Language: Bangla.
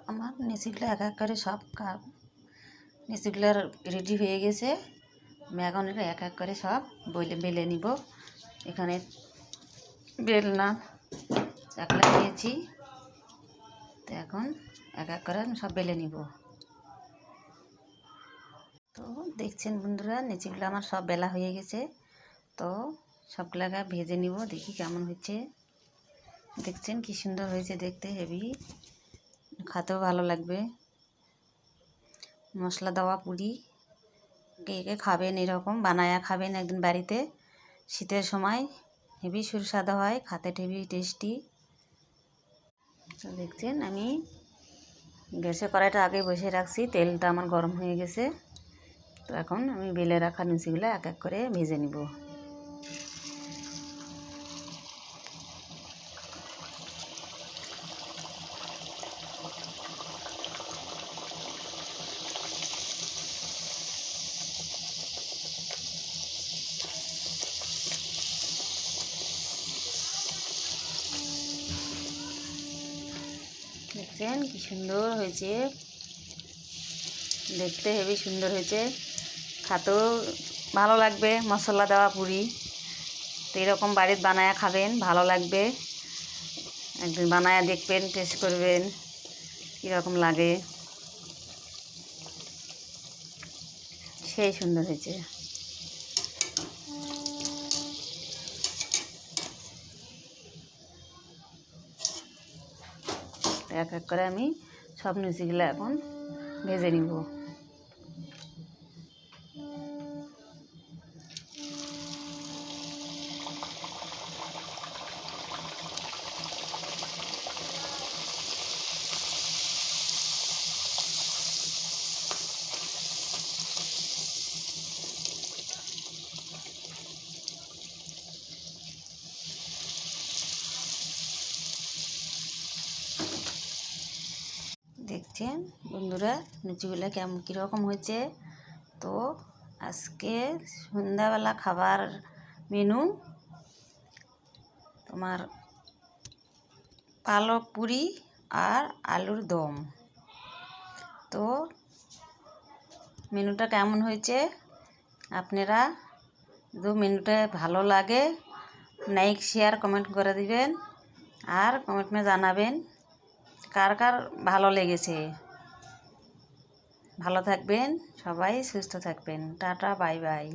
আমার নিচিগুলো এক এক করে সব নিচিগুলোর রেডি হয়ে গেছে। আমি এখন এটা এক এক করে সব বেলে নিব। এখানে বেলনা চাকলা নিয়েছি, তো এখন এক এক করে আমি সব বেলে নিব। তো দেখছেন বন্ধুরা, নিচিগুলো আমার সব বেলা হয়ে গেছে। তো সবগুলাকে ভেজে নিব, দেখি কেমন হচ্ছে। দেখছেন কি সুন্দর হয়েছে দেখতে, হেভি, খেতেও ভালো লাগবে। মশলা দেওয়া পুরি কে কে খাবেন, এরকম বানায়া খাবেন একদিন বাড়িতে শীতের সময়। হেভি সুস্বাদু হয়, খেতে হেভি টেস্টি। তো দেখছেন আমি গ্যাসে কড়াইটা আগে বসে রাখছি, তেলটা আমার গরম হয়ে গেছে। তো এখন আমি বেলে রাখা লুচিগুলো এক এক করে ভেজে নিব। দেখছেন কি সুন্দর হয়েছে, দেখতে হেবি সুন্দর হয়েছে, খেতেও ভালো লাগবে। মশলা দেওয়া পুরি, তো এরকম বাড়িতে বানায়া খাবেন, ভালো লাগবে। একদিন বানায়া দেখবেন, টেস্ট করবেন কীরকম লাগে। সেই সুন্দর হয়েছে। এক এক করে আমি সব লুচিগুলো এখন ভেজে নিব। দেখছেন বন্ধুরা লুচিগুলো কেমন কীরকম হয়েছে। তো আজকে সন্ধ্যাবেলা খাবার মেনু তোমার পালক পুরি আর আলুর দম। তো মেনুটা কেমন হয়েছে আপনারা যদি মেনুটা ভালো লাগে লাইক শেয়ার কমেন্ট করে দিবেন, আর কমেন্টে জানাবেন কার কার ভালো লেগেছে। ভালো থাকবেন সবাই, সুস্থ থাকবেন। Tata, bye bye.